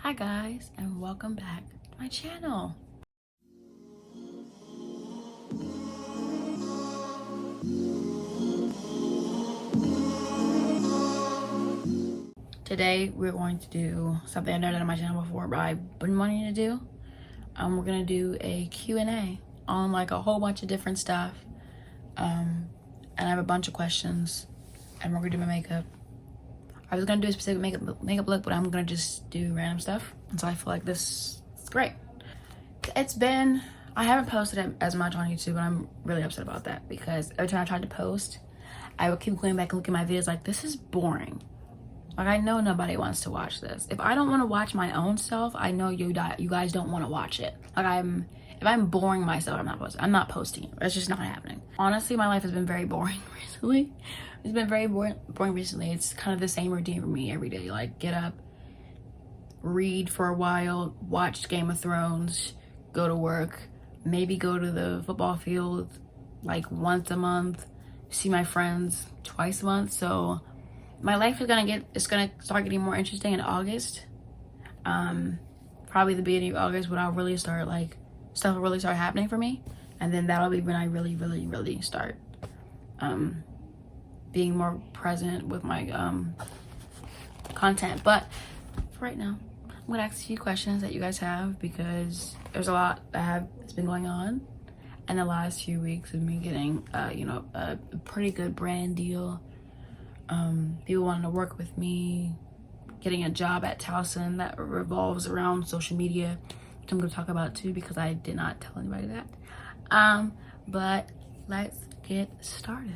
Hi guys, and welcome back to my channel. Today we're going to do something I've never done on my channel before, but I've been wanting to do. We're gonna do a Q&A on like a whole bunch of different stuff. And I have a bunch of questions, and we're gonna do my makeup. I was gonna do a specific makeup look, but I'm gonna just do random stuff. And so I feel like this is great. I haven't posted as much on YouTube, and I'm really upset about that because every time I tried to post, I would keep going back and looking at my videos like, this is boring. Like, I know nobody wants to watch this. If I don't want to watch my own self, I know you guys don't want to watch it. Like, if I'm boring myself, I'm not posting it. It's just not happening. Honestly, my life has been very boring recently. It's been very boring recently. It's kind of the same routine for me every day. Like, get up, read for a while, watch Game of Thrones, go to work, maybe go to the football field like once a month, see my friends twice a month. So my life is gonna start getting more interesting in August. Probably the beginning of August when I'll really start, like, stuff will really start happening for me, and then that'll be when I really start being more present with my content. But for right now, I'm gonna ask a few questions that you guys have, because there's a lot that's been going on in the last few weeks of me getting a pretty good brand deal. People wanting to work with me, getting a job at Towson that revolves around social media, which I'm going to talk about too, because I did not tell anybody that. But let's get started.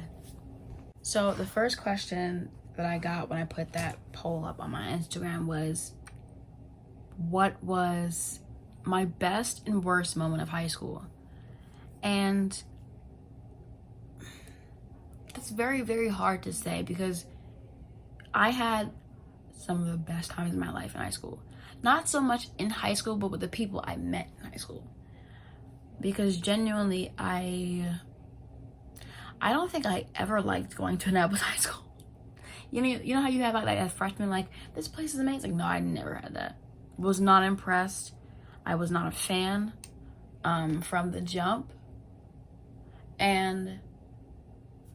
So the first question that I got when I put that poll up on my Instagram was, what was my best and worst moment of high school? And it's very, very hard to say, because I had some of the best times in my life in high school. Not so much in high school, but with the people I met in high school. Because genuinely, I don't think I ever liked going to Annapolis High School. You know how you have like a freshman, like, this place is amazing? No, I never had that. Was not impressed. I was not a fan from the jump. And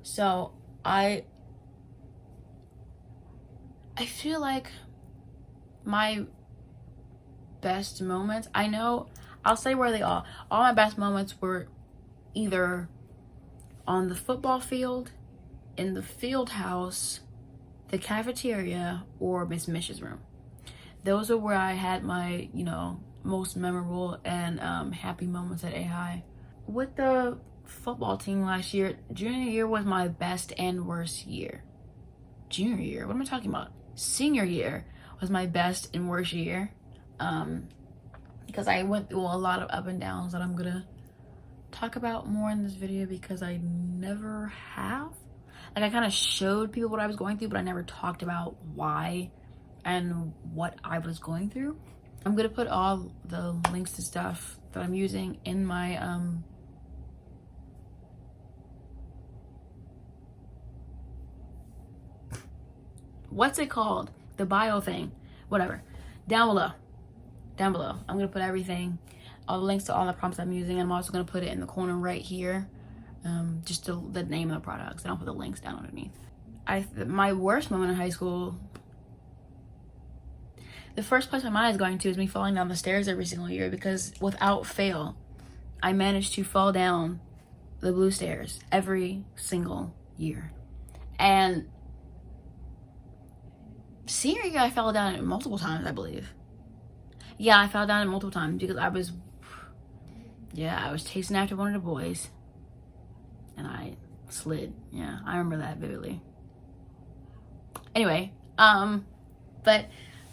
so I feel like my best moments, I'll say where they are. All my best moments were either on the football field, in the field house, the cafeteria, or Miss Mish's room. Those are where I had my, most memorable and happy moments at A-High. With the football team last year, junior year was my best and worst year. Junior year, what am I talking about? Senior year was my best and worst year, because I went through a lot of up and downs that I'm gonna talk about more in this video, because I never have. Like, I kind of showed people what I was going through, but I never talked about why and what I was going through. I'm gonna put all the links to stuff that I'm using in my what's it called? The bio thing. Whatever. Down below. I'm going to put everything, all the links to all the prompts I'm using. And I'm also going to put it in the corner right here. Just the name of the products. I don't put the links down underneath. My worst moment in high school, the first place my mind is going to is me falling down the stairs every single year, because without fail, I managed to fall down the blue stairs every single year. And senior year, I fell down multiple times, I believe. Yeah, I fell down multiple times because I was chasing after one of the boys, and I slid. Yeah, I remember that vividly. Anyway, but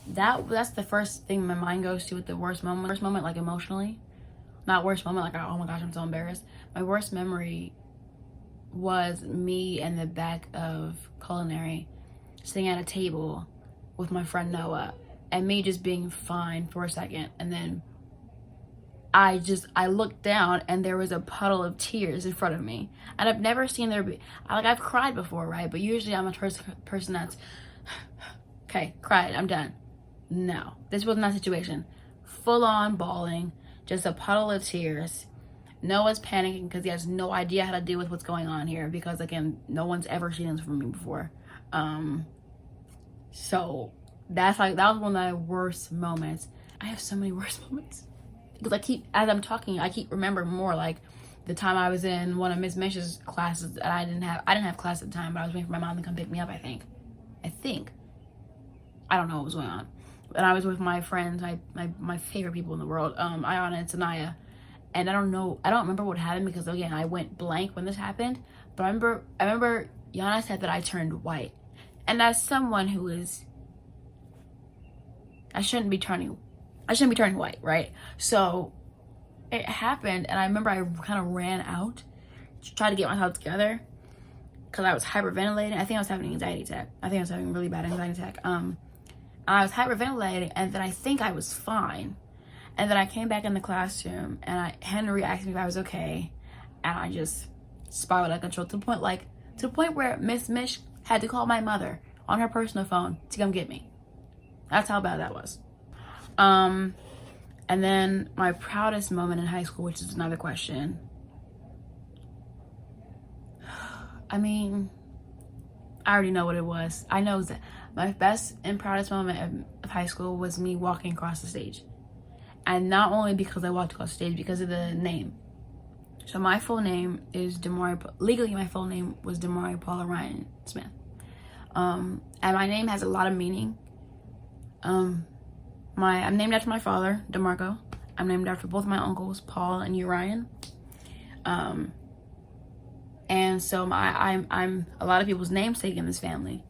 that's the first thing my mind goes to with the worst moment. Worst moment, like, emotionally. Not worst moment, like, oh my gosh, I'm so embarrassed. My worst memory was me in the back of culinary, sitting at a table with my friend Noah, and me just being fine for a second, and then I looked down and there was a puddle of tears in front of me, and I've never seen there be, I've cried before, right? But usually I'm a person that's okay, cried, I'm done. No, this was not a situation. Full on bawling, just a puddle of tears. Noah's panicking because he has no idea how to deal with what's going on here, because again, no one's ever seen this from me before. So that was one of my worst moments. I have so many worst moments because as I'm talking, I keep remembering more, like the time I was in one of Miss Mish's classes, and I didn't have class at the time, but I was waiting for my mom to come pick me up. I think I don't know what was going on, and I was with my friends, my favorite people in the world, Ayana and Sanaya. And I don't remember what happened, because again, I went blank when this happened. But I remember Yana said that I turned white. And as someone who is, I shouldn't be turning white, right? So it happened, and I remember I kind of ran out to try to get myself together because I was hyperventilating. I think I was having an anxiety attack. I think I was having a really bad anxiety attack. And I was hyperventilating, and then I think I was fine. And then I came back in the classroom, and Henry asked me if I was okay, and I just spiraled out of control to the point where Miss Mish had to call my mother on her personal phone to come get me. That's how bad that was. And then my proudest moment in high school, which is another question. I mean, I already know what it was. I know that my best and proudest moment of high school was me walking across the stage. And not only because I walked across the stage, because of the name. So my full name is legally my full name was Demaria Paula Ryan Smith. And my name has a lot of meaning. I'm named after my father, DeMarco. I'm named after both my uncles, Paul and Urian. And so I'm a lot of people's namesake in this family.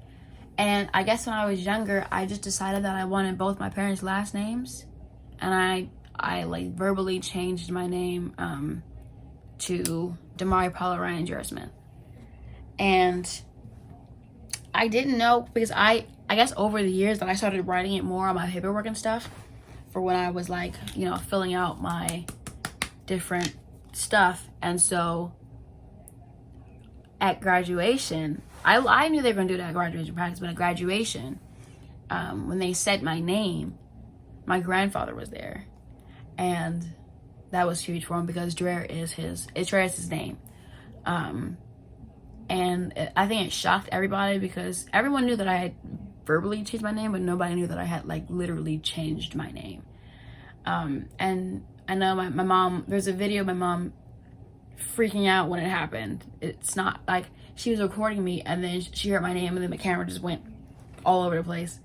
And I guess when I was younger, I just decided that I wanted both my parents' last names. And I like verbally changed my name to Demaria Paula Ryan Jr. Smith. And I didn't know, because I guess over the years that I started writing it more on my paperwork and stuff for when I was like, filling out my different stuff. And so at graduation, I knew they were going to do that at graduation practice, but at graduation, when they said my name, my grandfather was there, and that was huge for him because Dre is his name. And I think it shocked everybody because everyone knew that I had verbally changed my name, but nobody knew that I had like literally changed my name. And I know my mom, there's a video of my mom freaking out when it happened. It's not like she was recording me and then she heard my name and then the camera just went all over the place.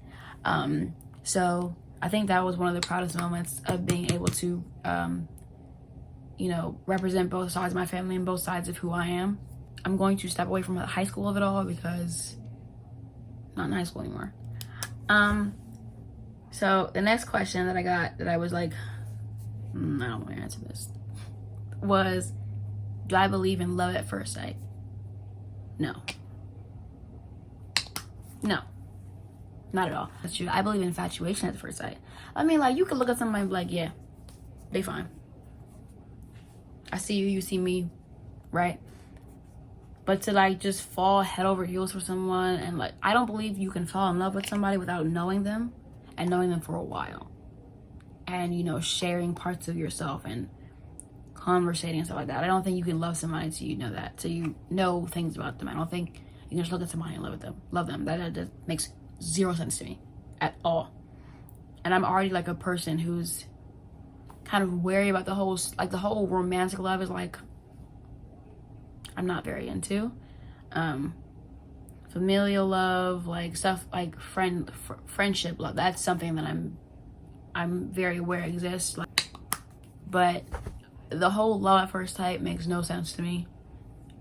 So I think that was one of the proudest moments of being able to, represent both sides of my family and both sides of who I am. I'm going to step away from the high school of it all because I'm not in high school anymore. So the next question that I got that I was like, I don't want to answer this, was, do I believe in love at first sight? No. No. Not at all. That's true. I believe in infatuation at first sight. I mean, like, you could look at somebody and be like, yeah, they fine. I see you, you see me, right? But to like just fall head over heels for someone, and like, I don't believe you can fall in love with somebody without knowing them and knowing them for a while. And, sharing parts of yourself and conversating and stuff like that. I don't think you can love somebody until you know that. So you know things about them. I don't think you can just look at somebody and love them. That makes zero sense to me at all. And I'm already like a person who's kind of wary about the whole romantic love is like, I'm not very into. Familial love, like stuff like friendship love, that's something that I'm very aware exists. But the whole love at first sight makes no sense to me.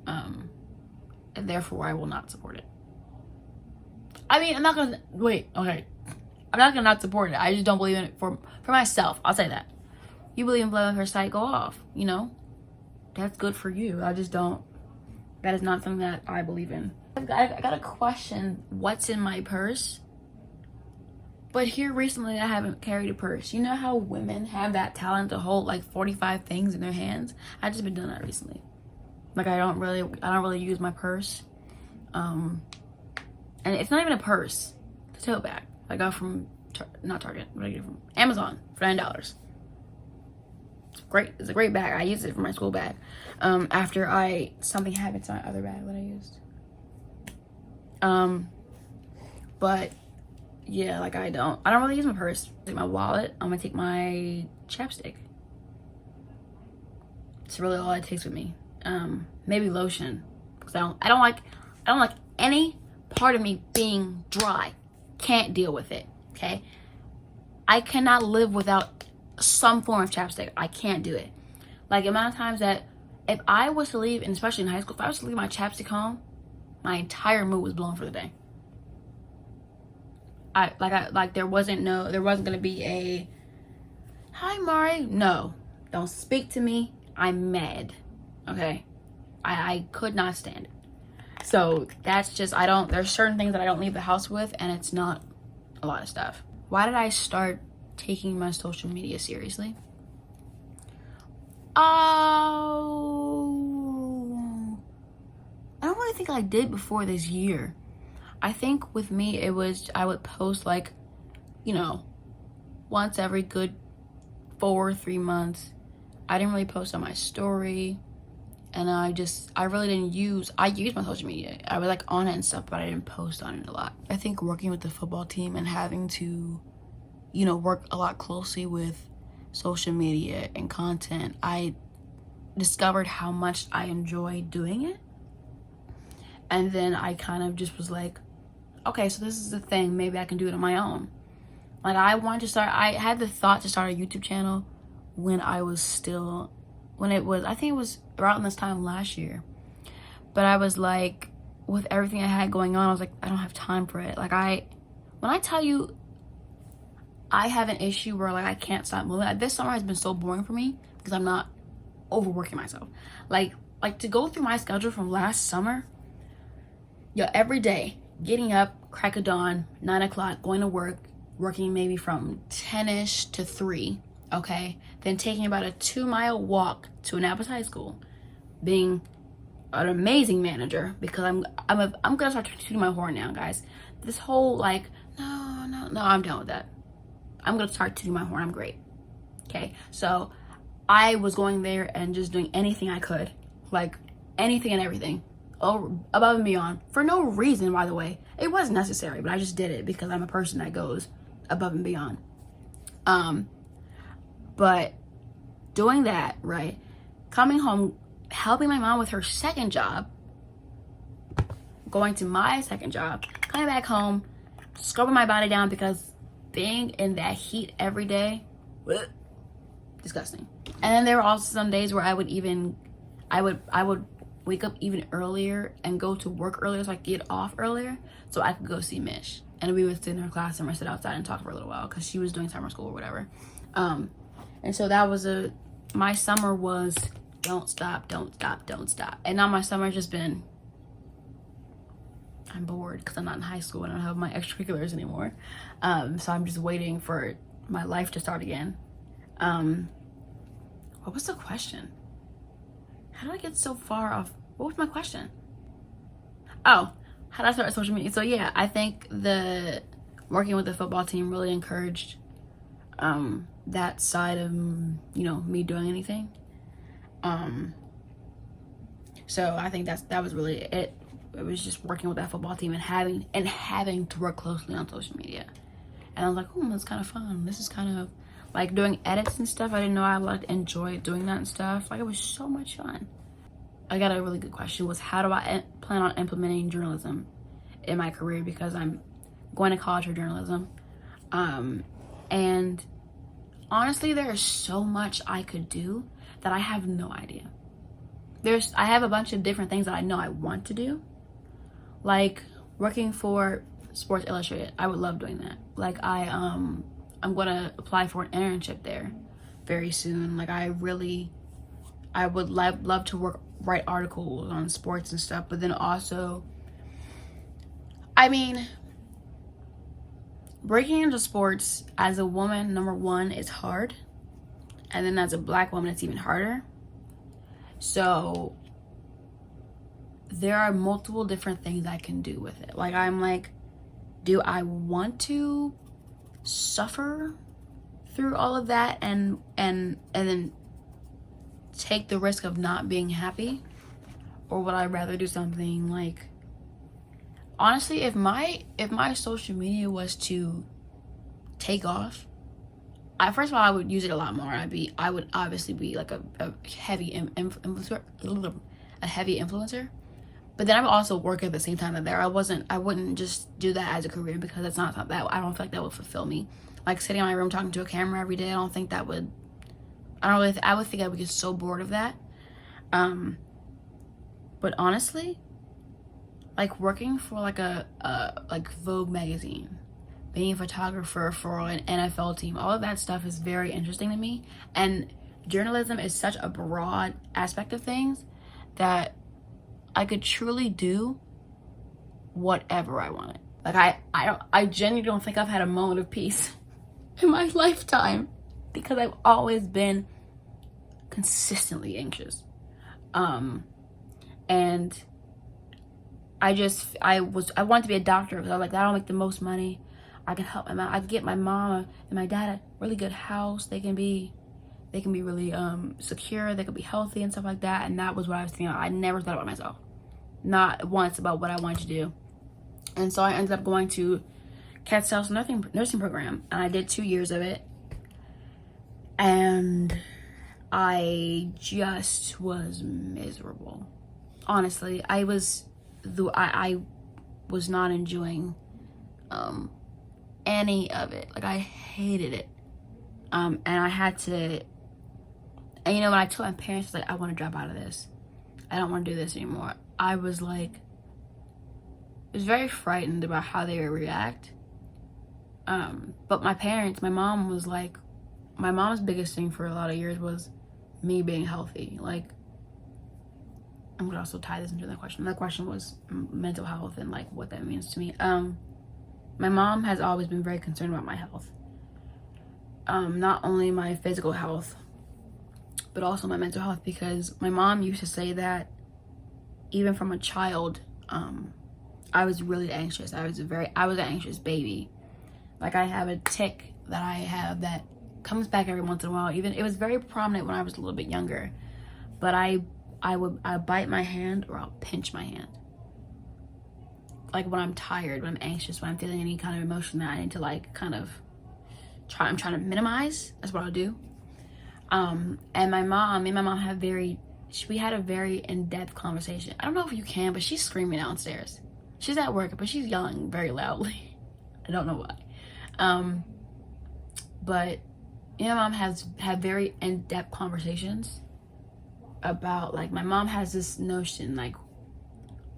And therefore I will not support it. I mean, I'm not gonna not support it. I just don't believe in it for myself. I'll say that. You believe in love at first sight, go off. That's good for you. I just don't. That is not something that I believe in. I got a question. What's in my purse? But here recently, I haven't carried a purse. You know how women have that talent to hold like 45 things in their hands? I've just been doing that recently. Like I don't really use my purse. And it's not even a purse. It's a tote bag I got from not Target. What did I get it from? Amazon for $9. It's great. It's a great bag. I used it for my school bag. After something happened to my other bag that I used. But yeah, like I don't really use my purse. Take my wallet. I'm gonna take my chapstick. It's really all it takes with me. Maybe lotion, because I don't like any part of me being dry. Can't deal with it. Okay, I cannot live without some form of chapstick. I can't do it. Like, the amount of times that if I was to leave, and especially in high school, if I was to leave my chapstick home, my entire mood was blown for the day. There wasn't gonna be a hi Mari. No, don't speak to me. I'm mad. Okay, I could not stand it. So that's just, there's certain things that I don't leave the house with, and it's not a lot of stuff. Why did I start taking my social media seriously? Oh, I don't really think I did before this year. I think with me, it was, I would post like, once every good 4 or 3 months. I didn't really post on my story, and I really didn't use my social media. I was like on it and stuff, but I didn't post on it a lot. I think working with the football team and having to, work a lot closely with social media and content, I discovered how much I enjoy doing it. And then I kind of just was like, okay, so this is the thing. Maybe I can do it on my own. Like, I had the thought to start a YouTube channel when I think it was around this time last year. But I was like, with everything I had going on, I was like, I don't have time for it. Like, when I tell you, I have an issue where, like, I can't stop moving. This summer has been so boring for me because I'm not overworking myself. Like to go through my schedule from last summer, every day, getting up, crack of dawn, 9 o'clock, going to work, working maybe from 10-ish to 3, okay? Then taking about a 2-mile walk to Annapolis High School, being an amazing manager, because I'm gonna start tooting my horn now, guys. This whole, like, no, I'm done with that. I'm gonna start tooting my horn. I'm great. Okay, so I was going there and just doing anything I could, like anything and everything, above and beyond, for no reason, by the way. It wasn't necessary, but I just did it because I'm a person that goes above and beyond. But doing that, right, coming home, helping my mom with her second job, going to my second job, coming back home, scrubbing my body down, because being in that heat every day, disgusting. And then there were also some days where I would wake up even earlier and go to work earlier, so I could get off earlier so I could go see Mish. And we would sit in her classroom or sit outside and talk for a little while, because she was doing summer school or whatever. And so that was my summer was don't stop. And now my summer's just been, I'm bored because I'm not in high school and I don't have my extracurriculars anymore. So I'm just waiting for my life to start again. What was the question? How did I get so far off? What was my question? Oh, how did I start social media? So yeah, I think working with the football team really encouraged that side of, me doing anything. So I think that was really it. It was just working with that football team and having to work closely on social media. And I was like, that's kind of fun. This is kind of like doing edits and stuff. I didn't know I enjoyed doing that and stuff. Like, it was so much fun. I got a really good question, was how do I plan on implementing journalism in my career, because I'm going to college for journalism. And honestly, there is so much I could do that I have no idea. I have a bunch of different things that I know I want to do, like working for Sports Illustrated. I would love doing that. Like, I'm gonna apply for an internship there very soon. Like, I would love to write articles on sports and stuff. But then also, breaking into sports as a woman, number one, is hard, and then as a Black woman, it's even harder. So there are multiple different things I can do with it. Like, I'm like, do I want to suffer through all of that and then take the risk of not being happy? Or would I rather do something like, honestly, if my social media was to take off, first of all, I would use it a lot more. I would obviously be like a heavy influencer, a heavy influencer. But then I would also work at the same time I wouldn't just do that as a career, because that's not that, I don't feel like that would fulfill me. Like sitting in my room talking to a camera every day, I don't think that would, I would think I would get so bored of that. But honestly, like working for like like Vogue magazine, being a photographer for an NFL team, all of that stuff is very interesting to me. And journalism is such a broad aspect of things that I could truly do whatever I wanted. Like I genuinely don't think I've had a moment of peace in my lifetime, because I've always been consistently anxious. And I wanted to be a doctor because I was like, that'll make the most money. I can help my mom. I can get my mom and my dad a really good house. They can be really secure. They could be healthy and stuff like that. And that was what I was thinking. I never thought about myself, not once, about what I wanted to do. And so I ended up going to Cat Self's nursing program, and I did 2 years of it. And I just was miserable. Honestly, I was not enjoying any of it. Like I hated it. And I had to, and when I told my parents, like, I want to drop out of this, I don't want to do this anymore, I was like, I was very frightened about how they would react. But my mom was like, my mom's biggest thing for a lot of years was me being healthy. Like, I'm gonna also tie this into that question. That question was mental health and like what that means to me. My mom has always been very concerned about my health. Not only my physical health, but also my mental health, because my mom used to say that even from a child, I was really anxious. I was an anxious baby. Like I have a tick that I have that comes back every once in a while. Even it was very prominent when I was a little bit younger, but I bite my hand or I'll pinch my hand. Like when I'm tired, when I'm anxious, when I'm feeling any kind of emotion that I need to like I'm trying to minimize, that's what I'll do. And me and my mom we had a very in-depth conversation. I don't know if you can, but she's screaming downstairs. She's at work, but she's yelling very loudly. I don't know why. But my mom has had very in-depth conversations about, like, my mom has this notion, like,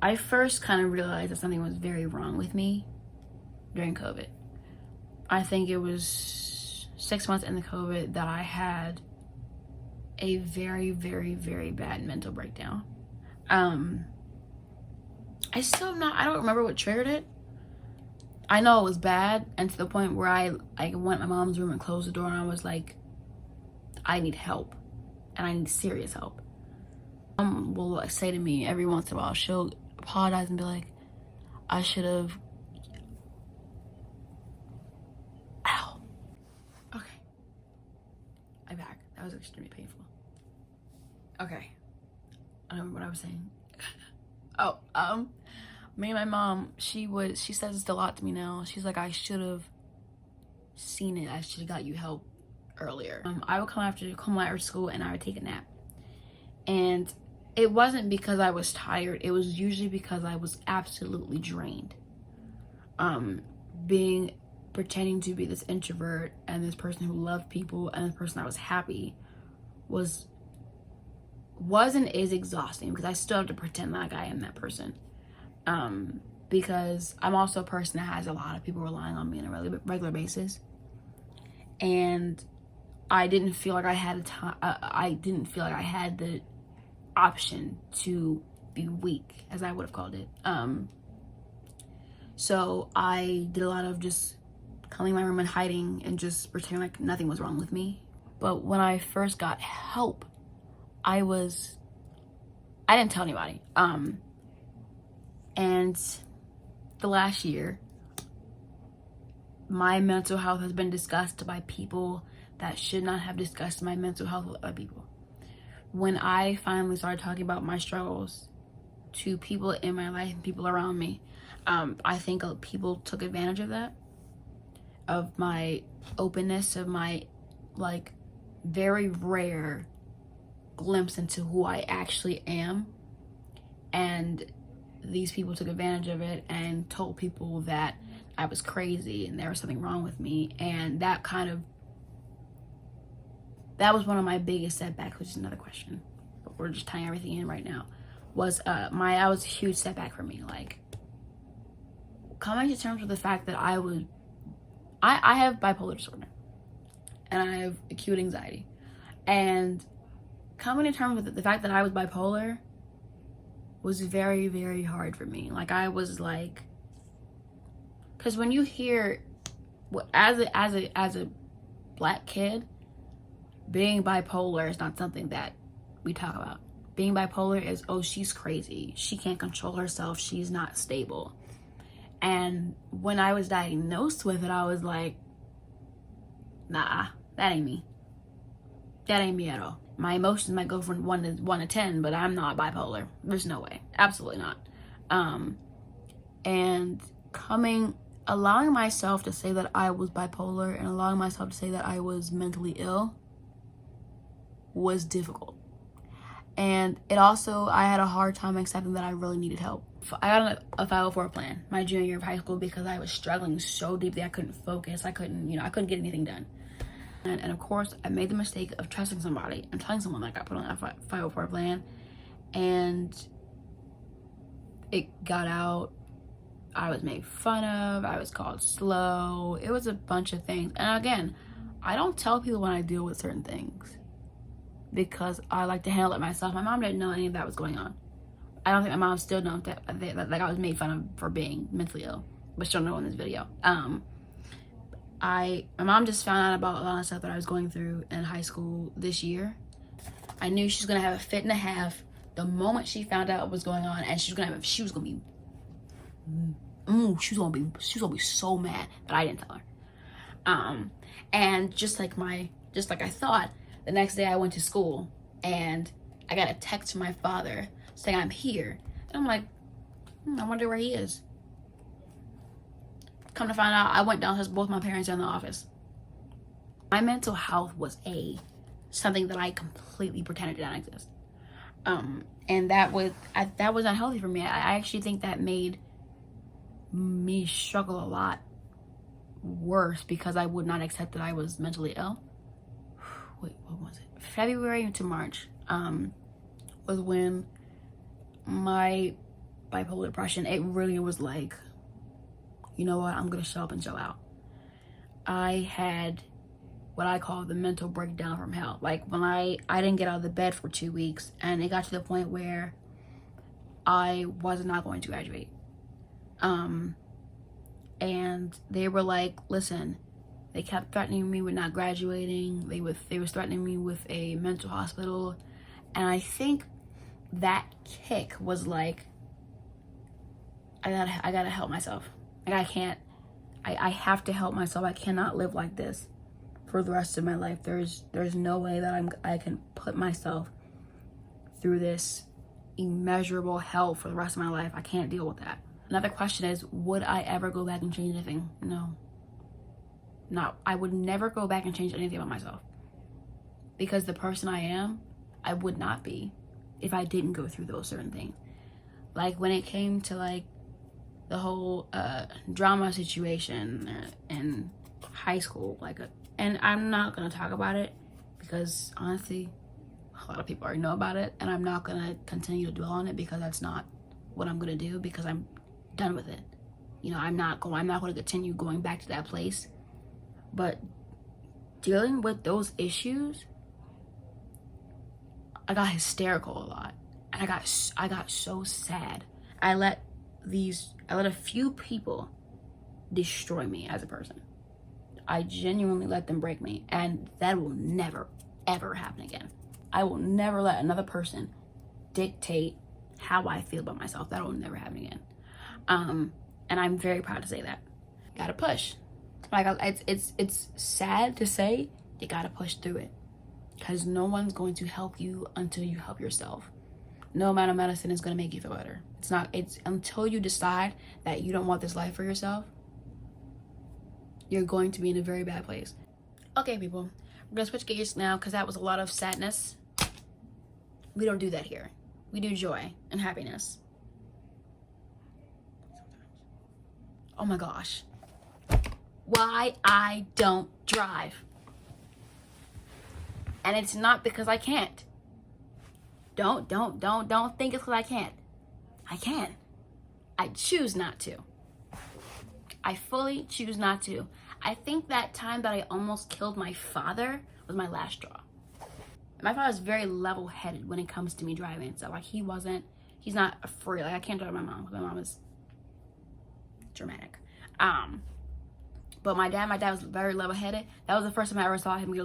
I first kind of realized that something was very wrong with me during COVID. I think it was 6 months into COVID that I had a very, very, very bad mental breakdown. I don't remember what triggered it. I know it was bad, and to the point where I went in my mom's room and closed the door, and I was like, I need help, and I need serious help. Will like say to me every once in a while, she'll apologize and be like, I should have. Ow. Okay. I'm back. That was extremely painful. Okay. I don't remember what I was saying. Me and my mom, she says this a lot to me now. She's like, I should have seen it. I should have got you help earlier. I would come after school and I would take a nap. And it wasn't because I was tired. It was usually because I was absolutely drained. Pretending to be this introvert and this person who loved people and this person that was happy wasn't as exhausting, because I still have to pretend like I am that person. Because I'm also a person that has a lot of people relying on me on a regular basis. And I didn't feel like I had the option to be weak, as I would have called it. So I did a lot of just coming in my room and hiding and just pretending like nothing was wrong with me. But when I first got help, I didn't tell anybody. And the last year, my mental health has been discussed by people that should not have discussed my mental health with other people. When I finally started talking about my struggles to people in my life and people around me, I think people took advantage of that, of my openness, of my like very rare glimpse into who I actually am. And these people took advantage of it and told people that I was crazy and there was something wrong with me. And that was one of my biggest setbacks, which is another question, but we're just tying everything in right now. Was that was a huge setback for me. Like, coming to terms with the fact that I have bipolar disorder and I have acute anxiety, and coming to terms with the fact that I was bipolar was very, very hard for me. Like, I was like, because when you hear, as a Black kid, being bipolar is not something that we talk about. Being bipolar is, oh, she's crazy, she can't control herself, she's not stable. And when I was diagnosed with it, I was like, nah, that ain't me. That ain't me at all. My emotions might go from 1 to 10, but I'm not bipolar. There's no way. Absolutely not. And allowing myself to say that I was bipolar and allowing myself to say that I was mentally ill was difficult. And it also, I had a hard time accepting that I really needed help. I got a 504 plan my junior year of high school because I was struggling so deeply. I couldn't focus. I couldn't get anything done. And of course, I made the mistake of trusting somebody and telling someone that I got put on a 504 plan. And it got out. I was made fun of. I was called slow. It was a bunch of things. And again, I don't tell people when I deal with certain things because I like to handle it myself. My mom didn't know any of that was going on. I don't think my mom still knows that I was made fun of for being mentally ill, but she'll know in this video. My mom just found out about a lot of stuff that I was going through in high school this year. I knew she was gonna have a fit and a half the moment she found out what was going on, and she was gonna be so mad, but I didn't tell her. And just like I thought, the next day I went to school and I got a text from my father saying I'm here, and I'm like, I wonder where he is. Come to find out, I went downstairs, both my parents are in the office. My mental health was something that I completely pretended did not exist. And that was unhealthy for me. I actually think that made me struggle a lot worse because I would not accept that I was mentally ill. Wait, what was it? February to March was when my bipolar depression, it really was like, you know what, I'm gonna show up and show out. I had what I call the mental breakdown from hell. Like, when I didn't get out of the bed for 2 weeks, and it got to the point where I was not going to graduate. And they were like, listen, they kept threatening me with not graduating. They was threatening me with a mental hospital. And I think that kick was like, I gotta help myself. Like, I have to help myself. I cannot live like this for the rest of my life. There's no way that I can put myself through this immeasurable hell for the rest of my life. I can't deal with that. Another question is, would I ever go back and change anything? No. I would never go back and change anything about myself. Because the person I am, I would not be if I didn't go through those certain things. Like, when it came to like the whole drama situation in high school, and I'm not gonna talk about it because honestly, a lot of people already know about it, and I'm not gonna continue to dwell on it because that's not what I'm gonna do, because I'm done with it. You know, I'm not gonna continue going back to that place. But dealing with those issues, I got hysterical a lot, and I got so sad. I let a few people destroy me as a person. I genuinely let them break me, and that will never, ever happen again. I will never let another person dictate how I feel about myself. That will never happen again. And I'm very proud to say that. Gotta push. Like, it's sad to say, you gotta push through it, because no one's going to help you until you help yourself. No amount of medicine is going to make you feel better. It's until you decide that you don't want this life for yourself, you're going to be in a very bad place. Okay, people, we're gonna switch gears now, because that was a lot of sadness. We don't do that here. We do joy and happiness. Oh my gosh. Why I don't drive. And it's not because I can't. Don't think it's because I can't. I can. I choose not to. I fully choose not to. I think that time that I almost killed my father was my last straw. My father's very level-headed when it comes to me driving. So like he's not afraid. Like I can't drive my mom, because my mom is dramatic. But my dad was very level-headed. That was the first time I ever saw him get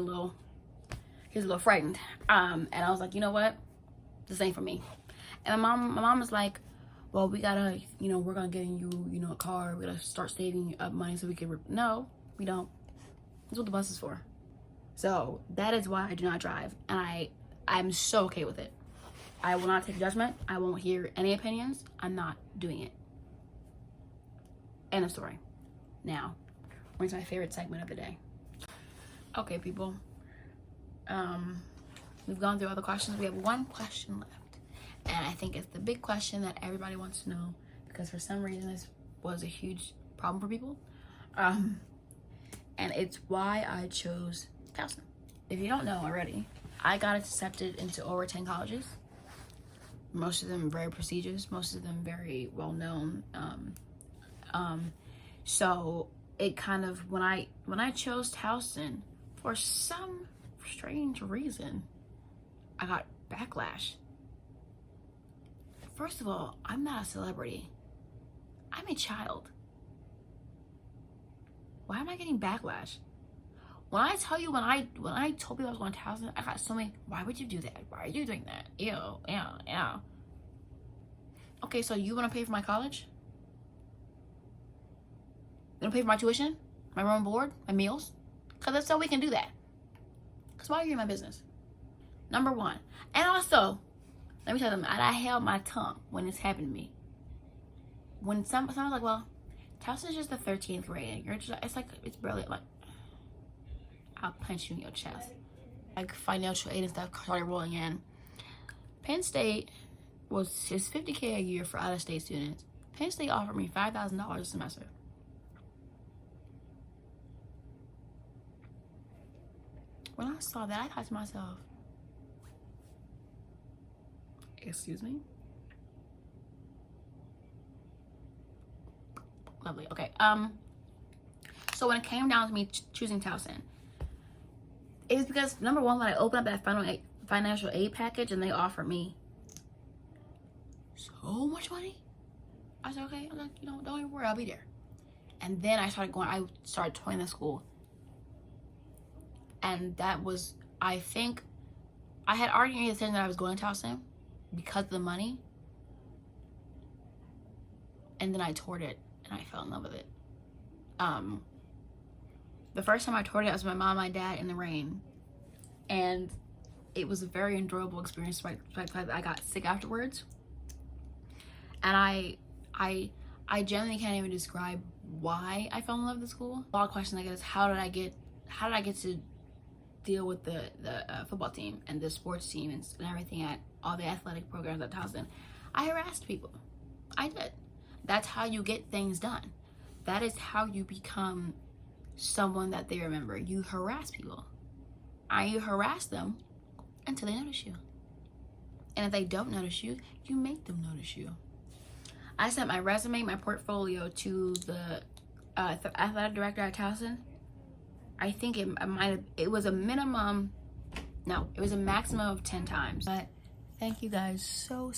he was a little frightened. And I was like, you know what? This ain't for me. And my mom was like, well, we gotta, we're gonna get you, a car. We gotta start saving up money so we can, no, we don't. That's what the bus is for. So that is why I do not drive. And I'm so okay with it. I will not take judgment. I won't hear any opinions. I'm not doing it. End of story. Now, we're into my favorite segment of the day. Okay, people. We've gone through all the questions. We have one question left. And I think it's the big question that everybody wants to know, because for some reason this was a huge problem for people. And it's why I chose Towson. If you don't know already, I got accepted into over 10 colleges. Most of them very prestigious, most of them very well known. So it kind of, when I chose Towson, for some strange reason, I got backlash. First of all, I'm not a celebrity. I'm a child. Why am I getting backlash? When I tell you, when I told people I was going to Towson, I got so many, why would you do that? Why are you doing that? Ew. Okay, so you want to pay for my college? You want to pay for my tuition? My room and board? My meals? Because that's so we can do that. Because why are you in my business? Number one. And also, let me tell them, I held my tongue when this happened to me. When someone's like, well, Towson's just the 13th grade. You're just, it's barely, like, I'll punch you in your chest. Like, financial aid and stuff started rolling in. Penn State is $50K a year for out-of-state students. Penn State offered me $5,000 a semester. When I saw that, I thought to myself, excuse me? Lovely. Okay. So when it came down to me choosing Towson, it was because, number one, when I opened up that financial aid package and they offered me so much money, I said, okay, I'm like, don't even worry, I'll be there. And then I started touring the school. And that was, I think, I had already made the decision that I was going to Towson because of the money. And then I toured it and I fell in love with it. The first time I toured it, I was with my mom and my dad in the rain. And it was a very enjoyable experience. I got sick afterwards. And I generally can't even describe why I fell in love with the school. A lot of questions I get is, how did I get to deal with the football team and the sports team and everything at all the athletic programs at Towson? I harassed people. I did. That's how you get things done. That is how you become someone that they remember. You harass people. You harass them until they notice you. And if they don't notice you, you make them notice you. I sent my resume, my portfolio to the athletic director at Towson. I think it was a maximum of 10 times. But thank you guys so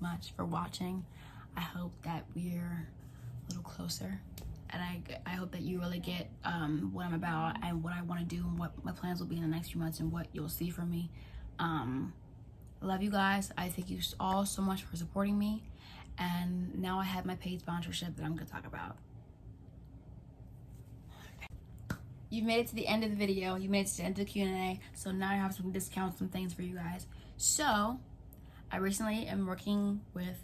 much for watching. I hope that we're a little closer. And I hope that you really get what I'm about and what I want to do and what my plans will be in the next few months and what you'll see from me. Love you guys. I thank you all so much for supporting me. And now I have my paid sponsorship that I'm going to talk about. you've made it to the end of the video. You made it to the end of the Q&A. So now I have some discounts, some things for you guys. So I recently am working with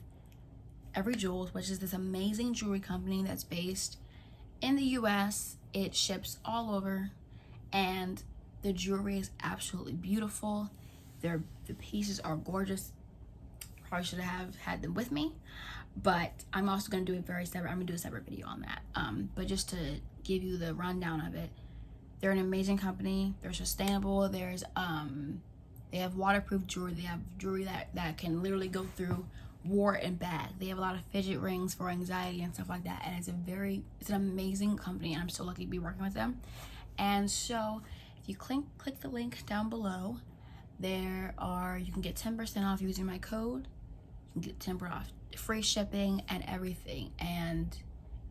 Every Jewels, which is this amazing jewelry company that's based in the US. It ships all over, and the jewelry is absolutely beautiful. The pieces are gorgeous. Probably should have had them with me, but I'm also going to do it very separate. I'm going to do a separate video on that. But just to give you the rundown of it, they're an amazing company. They're sustainable. There's they have waterproof jewelry. They have jewelry that can literally go through war and bag. They have a lot of fidget rings for anxiety and stuff like that. And it's an amazing company, and I'm so lucky to be working with them. And so if you click the link down below, you can get 10% off using my code. You can get 10% off, free shipping and everything. And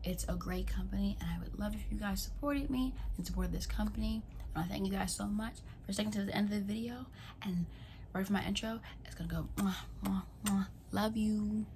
it's a great company, and I would love if you guys supported me and supported this company. And I thank you guys so much for sticking to the end of the video. And right for my intro, it's gonna go, mwah, mwah, mwah. Love you.